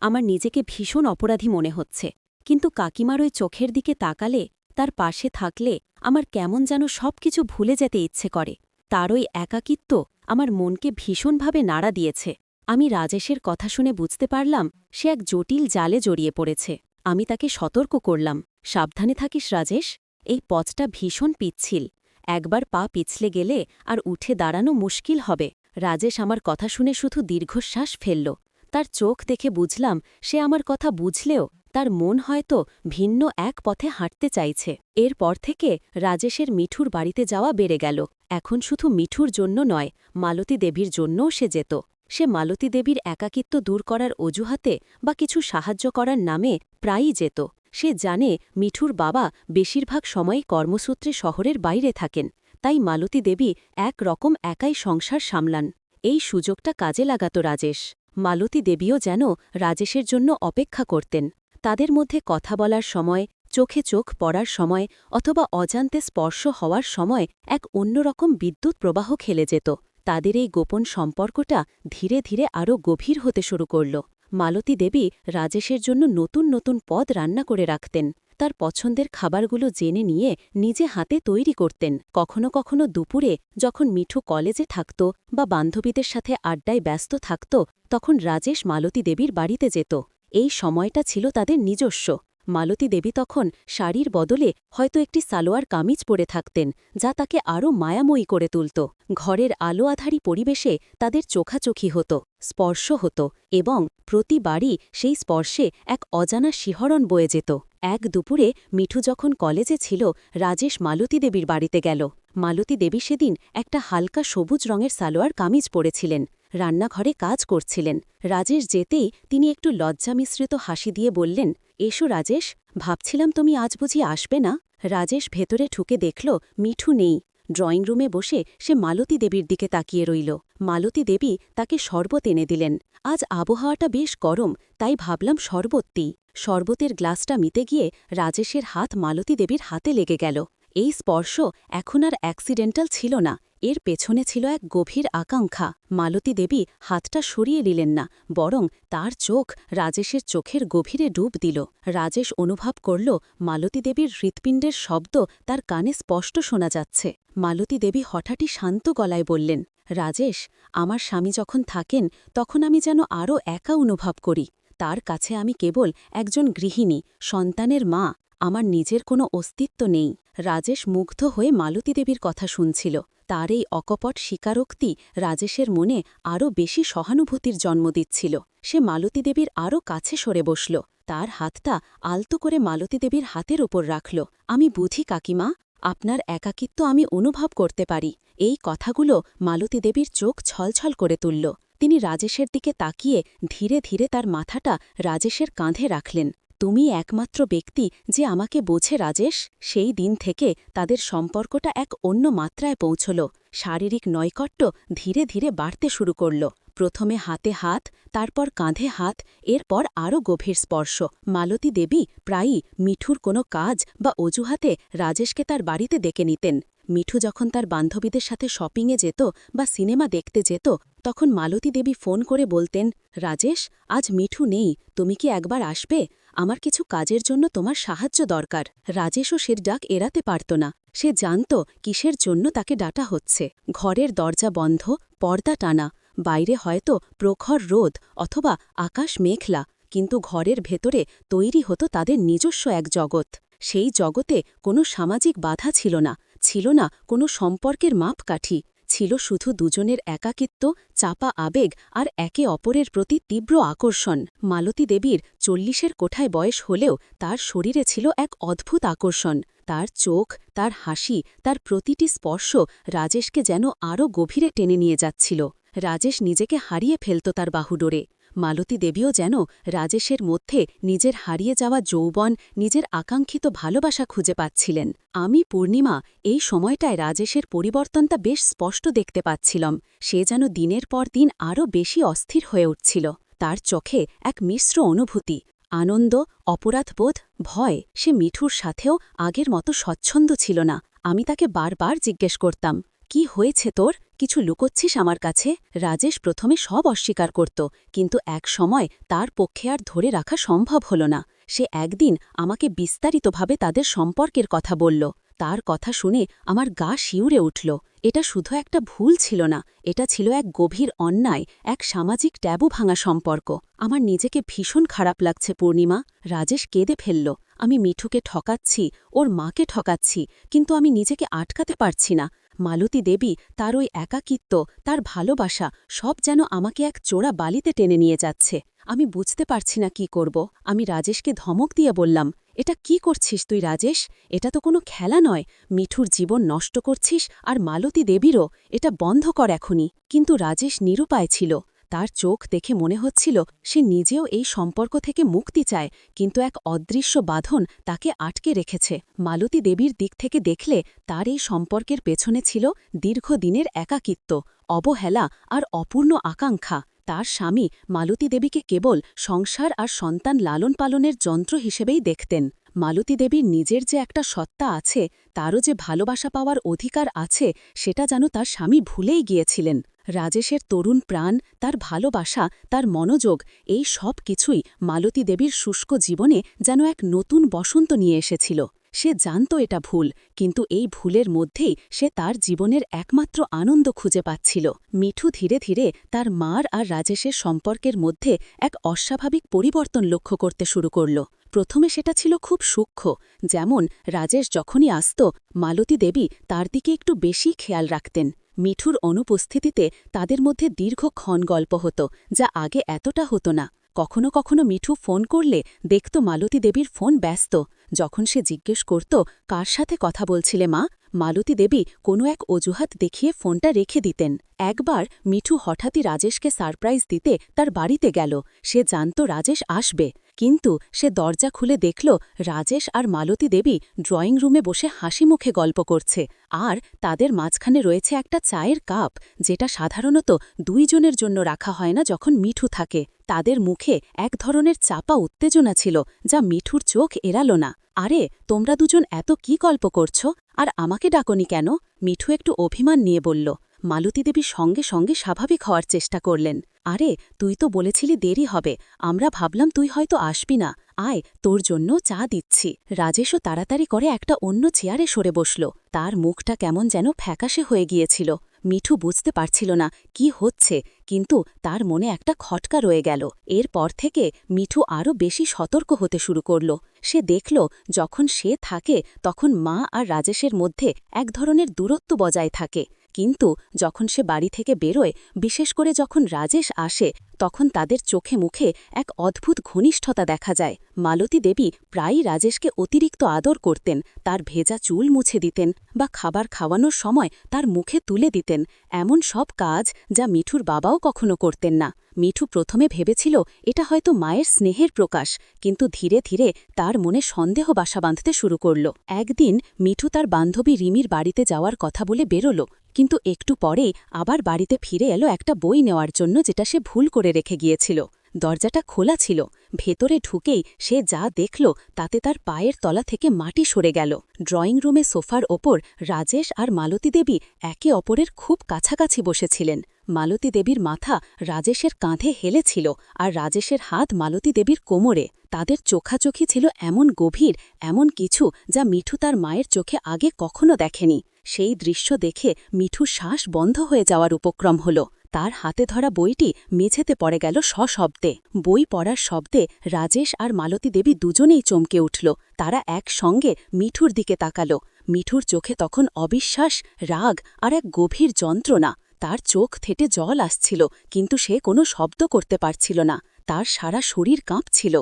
আমার নিজেকে ভীষণ অপরাধী মনে হচ্ছে, কিন্তু কাকিমার ওই চোখের দিকে তাকালে, তার পাশে থাকলে আমার কেমন যেন সবকিছু ভুলে যেতে ইচ্ছে করে। তার ওই একাকিত্ব আমার মনকে ভীষণভাবে নাড়া দিয়েছে। আমি রাজেশের কথা শুনে বুঝতে পারলাম সে এক জটিল জালে জড়িয়ে পড়েছে। আমি তাকে সতর্ক করলাম, সাবধানে থাকিস রাজেশ, এই পথটা ভীষণ পিচ্ছিল। একবার পা পিছলে গেলে আর উঠে দাঁড়ানো মুশকিল হবে। রাজেশ আমার কথা শুনে শুধু দীর্ঘশ্বাস ফেলল। তার চোখ দেখে বুঝলাম সে আমার কথা বুঝলেও তার মন হয়তো ভিন্ন এক পথে হাঁটতে চাইছে। এরপর থেকে রাজেশের মিঠুর বাড়িতে যাওয়া বেড়ে গেল। এখন শুধু মিঠুর জন্য নয়, মালতী দেবীর জন্যও সে যেত। সে মালতী দেবীর একাকিত্ব দূর করার অজুহাতে বা কিছু সাহায্য করার নামে প্রায়ই যেত। সে জানে মিঠুর বাবা বেশিরভাগ সময়ই কর্মসূত্রে শহরের বাইরে থাকেন, তাই মালতী দেবী এক রকম একাই সংসার সামলান। এই সুযোগটা কাজে লাগাত রাজেশ। মালতী দেবীও যেন রাজেশের জন্য অপেক্ষা করতেন। তাদের মধ্যে কথা বলার সময়, চোখে চোখ পড়ার সময়, অথবা অজান্তে স্পর্শ হওয়ার সময় এক অন্যরকম বিদ্যুৎ প্রবাহ খেলে যেত। তাদের এই গোপন সম্পর্কটা ধীরে ধীরে আরও গভীর হতে শুরু করল। মালতী দেবী রাজেশের জন্য নতুন নতুন পদ রান্না করে রাখতেন। তার পছন্দের খাবারগুলো জেনে নিয়ে নিজে হাতে তৈরি করতেন। কখনো কখনো দুপুরে যখন মিঠু কলেজে থাকত বা বান্ধবীদের সাথে আড্ডায় ব্যস্ত থাকত, তখন রাজেশ মালতী দেবীর বাড়িতে যেত। এই সময়টা ছিল তাদের নিজস্ব। মালতী দেবী তখন শাড়ির বদলে হয়তো একটি সালোয়ার কামিজ পরে থাকতেন, যা তাকে আরও মায়াময়ী করে তুলত। ঘরের আলো আধারী পরিবেশে তাদের চোখাচোখি হতো, স্পর্শ হতো, এবং প্রতিবারই সেই স্পর্শে এক অজানা শিহরণ বয়ে যেত। এক দুপুরে মিঠু যখন কলেজে ছিল, রাজেশ মালতী দেবীর বাড়িতে গেল। মালতী দেবী সেদিন একটা হালকা সবুজ রঙের সালোয়ার কামিজ পরেছিলেন, রান্নাঘরে কাজ করছিলেন। রাজেশ যেতেই তিনি একটু লজ্জা মিশ্রিত হাসি দিয়ে বললেন, এসো রাজেশ, ভাবছিলাম তুমি আজ বুঝি আসবে না। রাজেশ ভেতরে ঢুকে দেখল মিঠু নেই। ড্রয়িং রুমে বসে সে মালতী দেবীর দিকে তাকিয়ে রইল। মালতী দেবী তাকে শরবত এনে দিলেন। আজ আবহাওয়াটা বেশ গরম, তাই ভাবলাম শরবত দিই। শরবতের গ্লাসটা মিতে গিয়ে রাজেশের হাত মালতী দেবীর হাতে লেগে গেল। এই স্পর্শ এখন আর অ্যাক্সিডেন্টাল ছিল না, এর পেছনে ছিল এক গভীর আকাঙ্ক্ষা। মালতী দেবী হাতটা সরিয়ে নিলেন না, বরং তার চোখ রাজেশের চোখের গভীরে ডুব দিল। রাজেশ অনুভব করল মালতী দেবীর হৃৎপিণ্ডের শব্দ তার কানে স্পষ্ট শোনা যাচ্ছে। মালতী দেবী হঠাৎই শান্ত গলায় বললেন, রাজেশ, আমার স্বামী যখন থাকেন তখন আমি যেন আরও একা অনুভব করি। তার কাছে আমি কেবল একজন গৃহিণী, সন্তানের মা, আমার নিজের কোনো অস্তিত্ব নেই। রাজেশ মুগ্ধ হয়ে মালতী দেবীর কথা শুনছিল। তার এই অকপট স্বীকারোক্তি রাজেশের মনে আরও বেশি সহানুভূতির জন্ম দিচ্ছিল। সে মালতী দেবীর আরও কাছে সরে বসল, তার হাতটা আলতো করে মালতী দেবীর হাতের ওপর রাখল। আমি বুঝি কাকিমা, আপনার একাকিত্ব আমি অনুভব করতে পারি। এই কথাগুলো মালতী দেবীর চোখ ছলছল করে তুলল। তিনি রাজেশের দিকে তাকিয়ে ধীরে ধীরে তার মাথাটা রাজেশের কাঁধে রাখলেন। তুমি একমাত্র ব্যক্তি যে আমাকে বোঝে রাজেশ। সেই দিন থেকে তাদের সম্পর্কটা এক অন্য মাত্রায় পৌঁছল। শারীরিক নৈকট্য ধীরে ধীরে বাড়তে শুরু করল। প্রথমে হাতে হাত, তারপর কাঁধে হাত, এরপর আরও গভীর স্পর্শ। মালতী দেবী প্রায়ই মিঠুর কোনো কাজ বা অজুহাতে রাজেশকে তার বাড়িতে ডেকে নিতেন। মিঠু যখন তার বান্ধবীদের সাথে শপিংয়ে যেত বা সিনেমা দেখতে যেত, তখন মালতী দেবী ফোন করে বলতেন, রাজেশ, আজ মিঠু নেই, তুমি কি একবার আসবে? আমার কিছু কাজের জন্য তোমার সাহায্য দরকার। রাজেশও সে ডাক এড়াতে পারত না। সে জানত কিসের জন্য তাকে ডাটা হচ্ছে। ঘরের দরজা বন্ধ, পর্দা টানা, বাইরে হয়তো প্রখর রোদ অথবা আকাশ মেঘলা, কিন্তু ঘরের ভেতরে তৈরি হতো তাদের নিজস্ব এক জগৎ। সেই জগতে কোনো সামাজিক বাধা ছিল না, ছিল না কোনো সম্পর্কের মাপকাঠি, ছিল শুধু দুজনের একাকিত্ব, চাপা আবেগ আর একে অপরের প্রতি তীব্র আকর্ষণ। মালতী দেবীর 40-এর কোঠায় বয়স হলেও তার শরীরে ছিল এক অদ্ভুত আকর্ষণ। তার চোখ, তার হাসি, তার প্রতিটি স্পর্শ রাজেশকে যেন আরও গভীরে টেনে নিয়ে যাচ্ছিল। রাজেশ নিজেকে হারিয়ে ফেলত তার বাহুডোরে। মালতী দেবীও যেন রাজেশের মধ্যে নিজের হারিয়ে যাওয়া যৌবন, নিজের আকাঙ্ক্ষিত ভালোবাসা খুঁজে পাচ্ছিলেন। আমি পূর্ণিমা এই সময়টায় রাজেশের পরিবর্তনটা বেশ স্পষ্ট দেখতে পাচ্ছিলাম। সে যেন দিনের পর দিন আরও বেশি অস্থির হয়ে উঠছিল। তার চোখে এক মিশ্র অনুভূতি, আনন্দ, অপরাধবোধ, ভয়। সে মিঠুর সাথেও আগের মতো স্বচ্ছন্দ ছিল না। আমি তাকে বারবার জিজ্ঞেস করতাম, কি হয়েছে তোর? কিছু লুকোচ্ছিস আমার কাছে? রাজেশ প্রথমে সব অস্বীকার করত, কিন্তু এক সময় তার পক্ষে আর ধরে রাখা সম্ভব হল না। সে একদিন আমাকে বিস্তারিতভাবে তাদের সম্পর্কের কথা বলল। তার কথা শুনে আমার গা শিউরে উঠল। এটা শুধু একটা ভুল ছিল না, এটা ছিল এক গভীর অন্যায়, এক সামাজিক ট্যাবু ভাঙা সম্পর্ক। আমার নিজেকে ভীষণ খারাপ লাগছে পূর্ণিমা। রাজেশ কেঁদে ফেলল। আমি মিঠুকে ঠকাচ্ছি, ওর মাকে ঠকাচ্ছি, কিন্তু আমি নিজেকে আটকাতে পারছি না। মালতী দেবী, তার ওই একাকিত্ব, তার ভালোবাসা, সব যেন আমাকে এক চোরা বালিতে টেনে নিয়ে যাচ্ছে। আমি বুঝতে পারছি না কি করব। আমি রাজেশকে ধমক দিয়ে বললাম, এটা কি করছিস তুই রাজেশ? এটা তো কোনো খেলা নয়। মিঠুর জীবন নষ্ট করছিস, আর মালতী দেবীরও। এটা বন্ধ কর এখনই। কিন্তু রাজেশ নিরুপায় ছিল। তার চোখ দেখে মনে হচ্ছিল সে নিজেও এই সম্পর্ক থেকে মুক্তি চায়, কিন্তু এক অদৃশ্য বাঁধন তাকে আটকে রেখেছে। মালতী দেবীর দিক থেকে দেখলে তার এই সম্পর্কের পেছনে ছিল দীর্ঘদিনের একাকিত্ব, অবহেলা আর অপূর্ণ আকাঙ্ক্ষা। তার স্বামী মালতী দেবীকে কেবল সংসার আর সন্তান লালন পালনের যন্ত্র হিসেবেই দেখতেন। মালতী দেবীর নিজের যে একটা সত্তা আছে, তারও যে ভালোবাসা পাওয়ার অধিকার আছে, সেটা যেন তার স্বামী ভুলেই গিয়েছিলেন। রাজেশের তরুণ প্রাণ, তার ভালোবাসা, তার মনোযোগ, এই সব কিছুই মালতী দেবীর শুষ্ক জীবনে যেন এক নতুন বসন্ত নিয়ে এসেছিল। সে জানত এটা ভুল, কিন্তু এই ভুলের মধ্যেই সে তার জীবনের একমাত্র আনন্দ খুঁজে পাচ্ছিল। মিঠু ধীরে ধীরে তার মার আর রাজেশের সম্পর্কের মধ্যে এক অস্বাভাবিক পরিবর্তন লক্ষ্য করতে শুরু করল। প্রথমে সেটা ছিল খুব সূক্ষ্ম, যেমন রাজেশ যখনই আসত, মালতী দেবী তার দিকে একটু বেশি খেয়াল রাখতেন। মিঠুর অনুপস্থিতিতে তাদের মধ্যে দীর্ঘক্ষণ গল্প হতো, যা আগে এতটা হতো না। কখনো কখনো মিঠু ফোন করলে দেখত মালতী দেবীর ফোন ব্যস্ত। যখন সে জিজ্ঞেস করত কার সাথে কথা বলছিলে মা, মালতী দেবী কোনো এক অজুহাত দেখিয়ে ফোনটা রেখে দিতেন। একবার মিঠু হঠাৎই রাজেশকে সারপ্রাইজ দিতে তার বাড়িতে গেল। সে জানত রাজেশ আসবে, কিন্তু সে দরজা খুলে দেখল রাজেশ আর মালতী দেবী ড্রয়িং রুমে বসে হাসি মুখে গল্প করছে, আর তাদের মাঝখানে রয়েছে একটা চায়ের কাপ, যেটা সাধারণত দুইজনের জন্য রাখা হয় না যখন মিঠু থাকে। তাদের মুখে এক ধরনের চাপা উত্তেজনা ছিল, যা মিঠুর চোখ এড়াল না। আরে তোমরা দুজন এত কি গল্প করছো, আর আমাকে ডাকনি কেন? মিঠু একটু অভিমান নিয়ে বলল। মালতী দেবী সঙ্গে সঙ্গে স্বাভাবিক হওয়ার চেষ্টা করলেন। আরে তুই তো বলেছিলি দেরি হবে, আমরা ভাবলাম তুই হয়তো আসবি না। আয়, তোর জন্য চা দিচ্ছি। রাজেশও তাড়াতাড়ি করে একটা অন্য চেয়ারে সরে বসল। তার মুখটা কেমন যেন ফ্যাকাশে হয়ে গিয়েছিল। মিঠু বুঝতে পারছিল না কি হচ্ছে, কিন্তু তার মনে একটা খটকা রয়ে গেল। এরপর থেকে মিঠু আরও বেশি সতর্ক হতে শুরু করল। সে দেখল যখন সে থাকে তখন মা আর রাজেশের মধ্যে এক ধরনের দূরত্ব বজায় থাকে, কিন্তু যখন সে বাড়ি থেকে বেরোয়, বিশেষ করে যখন রাজেশ আসে, তখন তাদের চোখে মুখে এক অদ্ভুত ঘনিষ্ঠতা দেখা যায়। মালতী দেবী প্রায়ই রাজেশকে অতিরিক্ত আদর করতেন, তার ভেজা চুল মুছে দিতেন বা খাবার খাওয়ানোর সময় তার মুখে তুলে দিতেন, এমন সব কাজ যা মিঠুর বাবাও কখনো করতেন না। মিঠু প্রথমে ভেবেছিল এটা হয়তো মায়ের স্নেহের প্রকাশ, কিন্তু ধীরে ধীরে তার মনে সন্দেহ বাসা বাঁধতে শুরু করল। একদিন মিঠু তার বান্ধবী রিমির বাড়িতে যাওয়ার কথা বলে বেরোল, কিন্তু একটু পরেই আবার বাড়িতে ফিরে এলো একটা বই নেওয়ার জন্য, যেটা সে ভুল করে রেখে গিয়েছিল। দরজাটা খোলা ছিল। ভেতরে ঢুকেই সে যা দেখল তাতে তার পায়ের তলা থেকে মাটি সরে গেল। ড্রয়িং রুমে সোফার ওপর রাজেশ আর মালতী দেবী একে অপরের খুব কাছাকাছি বসেছিলেন। মালতী দেবীর মাথা রাজেশের কাঁধে হেলেছিল, আর রাজেশের হাত মালতী দেবীর কোমরে। তাদের চোখাচোখি ছিল এমন গভীর, এমন কিছু যা মিঠু তার মায়ের চোখে আগে কখনো দেখেনি। সেই দৃশ্য দেখে মিঠুর শ্বাস বন্ধ হয়ে যাওয়ার উপক্রম হল। তার হাতে ধরা বইটি মেঝেতে পড়ে গেল সশব্দে। বই পড়ার শব্দে রাজেশ আর মালতী দেবী দুজনেই চমকে উঠল। তারা একসঙ্গে মিঠুর দিকে তাকাল। মিঠুর চোখে তখন অবিশ্বাস, রাগ আর এক গভীর যন্ত্রণা। তার চোখ থেকে জল আসছিল, কিন্তু সে কোনো শব্দ করতে পারছিল না। তার সারা শরীর কাঁপছিল।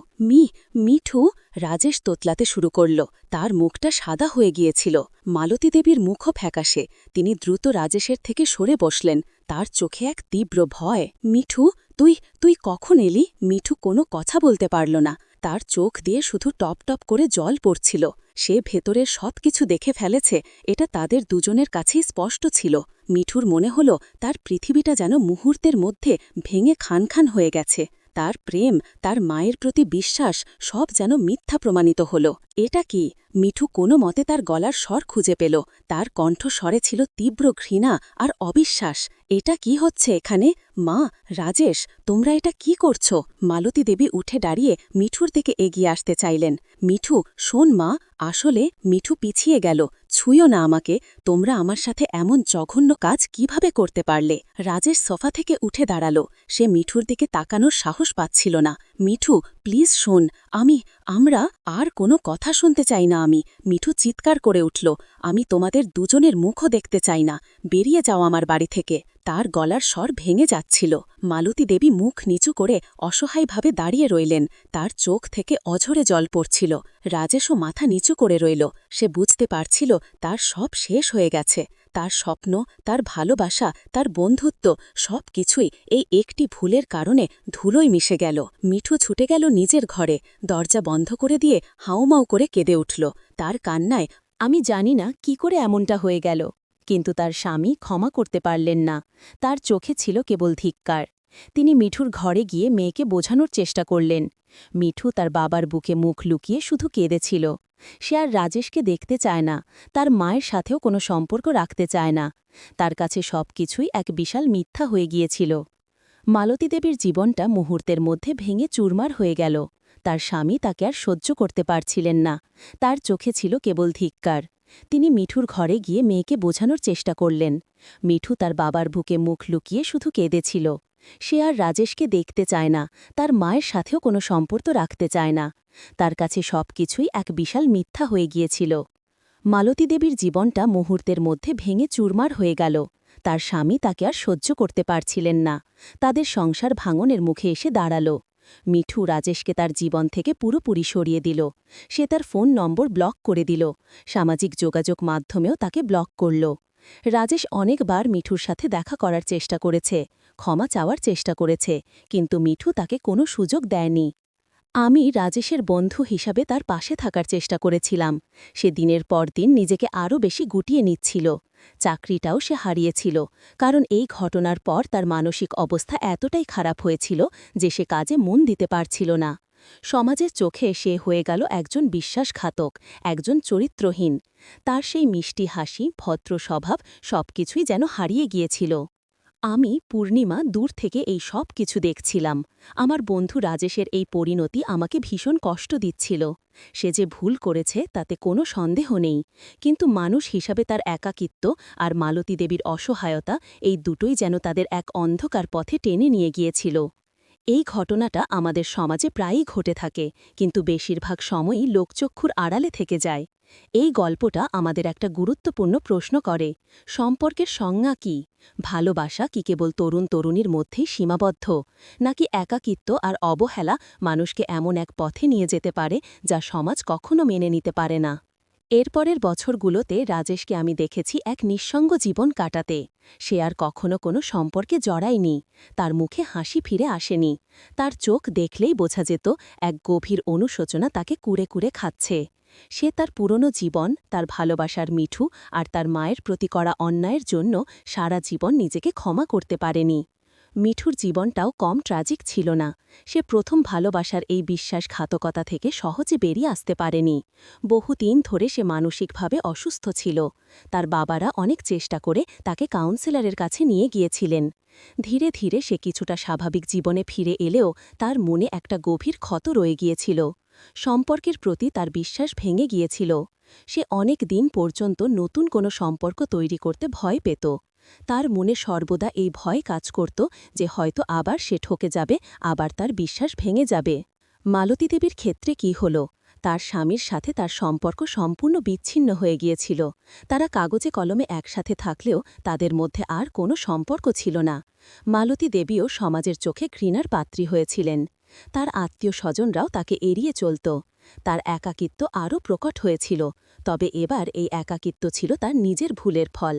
মিঠু, রাজেশ তোতলাতে শুরু করল। তার মুখটা সাদা হয়ে গিয়েছিল। মালতী দেবীর মুখও ফ্যাকাশে। তিনি দ্রুত রাজেশের থেকে সরে বসলেন। তার চোখে এক তীব্র ভয়। মিঠু, তুই কখন এলি? মিঠু কোনো কথা বলতে পারল না। তার চোখ দিয়ে শুধু টপ টপ করে জল পড়ছিল। সে ভেতরের সব কিছু দেখে ফেলেছে, এটা তাদের দুজনের কাছেই স্পষ্ট ছিল। মিঠুর মনে হল তার পৃথিবীটা যেন মুহূর্তের মধ্যে ভেঙে খান খান হয়ে গেছে। তার প্রেম, তার মায়ের প্রতি বিশ্বাস, সব যেন মিথ্যা প্রমাণিত হল। এটা কি? মিঠু কোনো মতে তার গলার স্বর খুঁজে পেল। তার কণ্ঠস্বরে ছিল তীব্র ঘৃণা আর অবিশ্বাস। এটা কি হচ্ছে এখানে? মা, রাজেশ, তোমরা এটা কি করছো? মালতী দেবী উঠে দাঁড়িয়ে মিঠুর দিকে এগিয়ে আসতে চাইলেন। মিঠু, শোন মা, আসলে মিঠু পিছিয়ে গেল। ছুঁয়ো না আমাকে। তোমরা আমার সাথে এমন জঘন্য কাজ কিভাবে করতে পারলে? রাজেশ সোফা থেকে উঠে দাঁড়াল। সে মিঠুর দিকে তাকানোর সাহস পাচ্ছিল না। মিঠু, প্লিজ শোন, আমরা আর কোনো কথা শুনতে চাই না। মিঠু চিৎকার করে উঠল। আমি তোমাদের দুজনের মুখও দেখতে চাই না। বেরিয়ে যাও আমার বাড়ি থেকে। তার গলার স্বর ভেঙে যাচ্ছিল। মালতী দেবী মুখ নিচু করে অসহায়ভাবে দাঁড়িয়ে রইলেন। তার চোখ থেকে অঝরে জল পড়ছিল। রাজেশও মাথা নিচু করে রইল। সে বুঝতে পারছিল তার সব শেষ হয়ে গেছে। তার স্বপ্ন, তার ভালোবাসা, তার বন্ধুত্ব, সব কিছুই এই একটি ভুলের কারণে ধুলোয় মিশে গেল। মিঠু ছুটে গেল নিজের ঘরে, দরজা বন্ধ করে দিয়ে হাউমাউ করে কেঁদে উঠল। তার কান্নায় আমি জানি না কি করে এমনটা হয়ে গেল, কিন্তু তার স্বামী ক্ষমা করতে পারলেন না। তার চোখে ছিল কেবল ধিক্কার। তিনি মিঠুর ঘরে গিয়ে মেয়েকে বোঝানোর চেষ্টা করলেন। মিঠু তার বাবার বুকে মুখ লুকিয়ে শুধু কেঁদেছিল। সে আর রাজেশকে দেখতে চায় না, তার মায়ের সাথেও কোনো সম্পর্ক রাখতে চায় না। তার কাছে সবকিছুই এক বিশাল মিথ্যা হয়ে গিয়েছিল। মালতী দেবীর জীবনটা মুহূর্তের মধ্যে ভেঙে চুরমার হয়ে গেল। তার স্বামী তাকে আর সহ্য করতে পারছিলেন না। তার চোখে ছিল কেবল ধিক্কার। তিনি মিঠুর ঘরে গিয়ে মেয়েকে বোঝানোর চেষ্টা করলেন। মিঠু তার বাবার বুকে মুখ লুকিয়ে শুধু কেঁদেছিল। সে আর রাজেশকে দেখতে চায় না, তার মায়ের সাথেও কোনো সম্পর্ক রাখতে চায় না। তার কাছে সবকিছুই এক বিশাল মিথ্যা হয়ে গিয়েছিল। মালতী দেবীর জীবনটা মুহূর্তের মধ্যে ভেঙে চুরমার হয়ে গেল। তার স্বামী তাকে আর সহ্য করতে পারছিলেন না। তাদের সংসার ভাঙনের মুখে এসে দাঁড়াল। মিঠু রাজেশকে তার জীবন থেকে পুরোপুরি সরিয়ে দিল। সে তার ফোন নম্বর ব্লক করে দিল, সামাজিক যোগাযোগ মাধ্যমেও তাকে ব্লক করল। রাজেশ অনেকবার মিঠুর সাথে দেখা করার চেষ্টা করেছে, ক্ষমা চাওয়ার চেষ্টা করেছে, কিন্তু মিঠু তাকে কোনো সুযোগ দেয়নি। আমি রাজেশের বন্ধু হিসাবে তার পাশে থাকার চেষ্টা করেছিলাম। সে দিনের পর দিন নিজেকে আরও বেশি গুটিয়ে নিচ্ছিল। চাকরিটাও সে হারিয়েছিল, কারণ এই ঘটনার পর তার মানসিক অবস্থা এতটাই খারাপ হয়েছিল যে সে কাজে মন দিতে পারছিল না। সমাজের চোখে সে হয়ে গেল একজন বিশ্বাসঘাতক, একজন চরিত্রহীন। তার সেই মিষ্টি হাসি, ভদ্র স্বভাব সবকিছুই যেন হারিয়ে গিয়েছিল। আমি পূর্ণিমা দূর থেকে এই সব কিছু দেখছিলাম। আমার বন্ধু রাজেশের এই পরিণতি আমাকে ভীষণ কষ্ট দিচ্ছিল। সে যে ভুল করেছে তাতে কোনো সন্দেহ নেই, কিন্তু মানুষ হিসাবে তার একাকিত্ব আর মালতী দেবীর অসহায়তা, এই দুটোই যেন তাদের এক অন্ধকার পথে টেনে নিয়ে গিয়েছিল। এই ঘটনাটা আমাদের সমাজে প্রায়ই ঘটে থাকে, কিন্তু বেশিরভাগ সময়ই লোকচক্ষুর আড়ালে থেকে যায়। এই গল্পটা আমাদের একটা গুরুত্বপূর্ণ প্রশ্ন করে, সম্পর্কের সংজ্ঞা কী? ভালোবাসা কি কেবল তরুণ তরুণীর মধ্যেই সীমাবদ্ধ, নাকি একাকিত্ব আর অবহেলা মানুষকে এমন এক পথে নিয়ে যেতে পারে যা সমাজ কখনো মেনে নিতে পারে না? এরপরের বছরগুলোতে রাজেশকে আমি দেখেছি এক নিঃসঙ্গ জীবন কাটাতে। সে আর কখনো কোনো সম্পর্কে জড়ায়নি, তার মুখে হাসি ফিরে আসেনি। তার চোখ দেখলেই বোঝা যেত এক গভীর অনুশোচনা তাকে কুরে কুরে খাচ্ছে। সে তার পুরনো জীবন, তার ভালোবাসার মিঠু আর তার মায়ের প্রতি করা অন্যায়ের জন্য সারা জীবন নিজেকে ক্ষমা করতে পারেনি। মিঠুর জীবনটাও কম ট্র্যাজিক ছিল না। সে প্রথম ভালোবাসার এই বিশ্বাসঘাতকতা থেকে সহজে বেরিয়ে আসতে পারেনি। বহুদিন ধরে সে মানসিকভাবে অসুস্থ ছিল। তার বাবারা অনেক চেষ্টা করে তাকে কাউন্সেলরের কাছে নিয়ে গিয়েছিলেন। ধীরে ধীরে সে কিছুটা স্বাভাবিক জীবনে ফিরে এলেও তার মনে একটা গভীর ক্ষত রয়ে গিয়েছিল। সম্পর্কের প্রতি তার বিশ্বাস ভেঙে গিয়েছিল। সে অনেক দিন পর্যন্ত নতুন কোনো সম্পর্ক তৈরি করতে ভয় পেত। তার মনে সর্বদা এই ভয় কাজ করত যে হয়তো আবার সে ঠকে যাবে, আবার তার বিশ্বাস ভেঙে যাবে। মালতী দেবীর ক্ষেত্রে কি হল? তার স্বামীর সাথে তার সম্পর্ক সম্পূর্ণ বিচ্ছিন্ন হয়ে গিয়েছিল। তারা কাগজে কলমে একসাথে থাকলেও তাদের মধ্যে আর কোনো সম্পর্ক ছিল না। মালতী দেবীও সমাজের চোখে ঘৃণার পাত্রী হয়েছিলেন। তার আত্মীয় স্বজনরাও তাকে এড়িয়ে চলত। তার একাকিত্ব আরও প্রকট হয়েছিল, তবে এবার এই একাকিত্ব ছিল তার নিজের ভুলের ফল।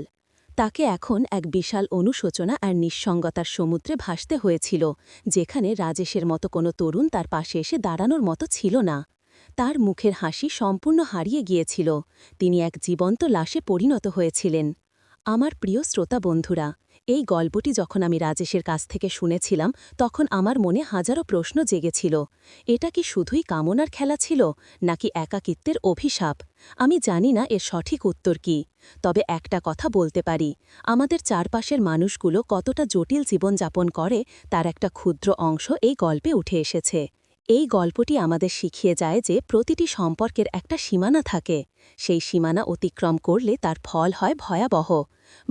তাকে এখন এক বিশাল অনুশোচনা আর নিঃসঙ্গতার সমুদ্রে ভাসতে হয়েছিল, যেখানে রাজেশের মতো কোনো তরুণ তার পাশে এসে দাঁড়ানোর মতো ছিল না। তার মুখের হাসি সম্পূর্ণ হারিয়ে গিয়েছিল। তিনি এক জীবন্ত লাশে পরিণত হয়েছিলেন। আমার প্রিয় শ্রোতা বন্ধুরা, এই গল্পটি যখন আমি রাজেশের কাছ থেকে শুনেছিলাম, তখন আমার মনে হাজারো প্রশ্ন জেগেছিল। এটা কি শুধুই কামনার খেলা ছিল, নাকি একাকিত্বের অভিশাপ? আমি জানি না এর সঠিক উত্তর কি, তবে একটা কথা বলতে পারি, আমাদের চারপাশের মানুষগুলো কতটা জটিল জীবনযাপন করে তার একটা ক্ষুদ্র অংশ এই গল্পে উঠে এসেছে। এই গল্পটি আমাদের শিখিয়ে যায় যে প্রতিটি সম্পর্কের একটা সীমানা থাকে। সেই সীমানা অতিক্রম করলে তার ফল হয় ভয়াবহ।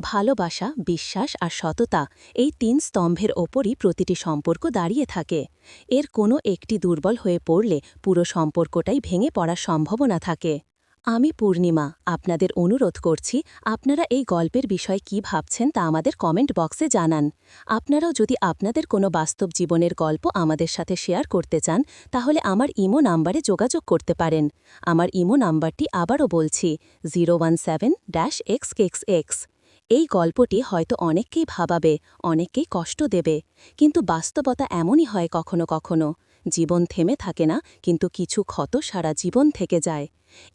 ভালোবাসা, বিশ্বাস আর সততা, এই তিন স্তম্ভের ওপরই প্রতিটি সম্পর্ক দাঁড়িয়ে থাকে। এর কোনো একটি দুর্বল হয়ে পড়লে পুরো সম্পর্কটাই ভেঙে পড়ার সম্ভাবনা থাকে। আমি পূর্ণিমা আপনাদের অনুরোধ করছি, আপনারা এই গল্পের বিষয়ে কি ভাবছেন তা আমাদের কমেন্ট বক্সে জানান। আপনারাও যদি আপনাদের কোনো বাস্তব জীবনের গল্প আমাদের সাথে শেয়ার করতে চান, তাহলে আমার ইমো নাম্বারে যোগাযোগ করতে পারেন। আমার ইমো নাম্বারটি আবারও বলছি, 017-XXX। এই গল্পটি হয়তো অনেককেই ভাবাবে, অনেককেই কষ্ট দেবে, কিন্তু বাস্তবতা এমনই হয় কখনো কখনো। জীবন থেমে থাকে না, কিন্তু কিছু ক্ষত সারা জীবন থেকে যায়।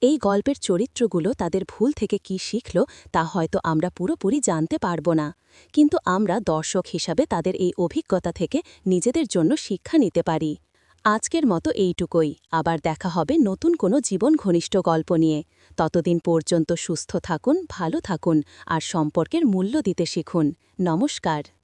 এই গল্পের চরিত্রগুলো তাদের ভুল থেকে কি শিখল তা হয়তো আমরা পুরোপুরি জানতে পারব না, কিন্তু আমরা দর্শক হিসাবে তাদের এই অভিজ্ঞতা থেকে নিজেদের জন্য শিক্ষা নিতে পারি। আজকের মতো এইটুকুই, আবার দেখা হবে নতুন কোনো জীবন ঘনিষ্ঠ গল্প নিয়ে। ততদিন পর্যন্ত সুস্থ থাকুন, ভালো থাকুন আর সম্পর্কের মূল্য দিতে শিখুন। নমস্কার।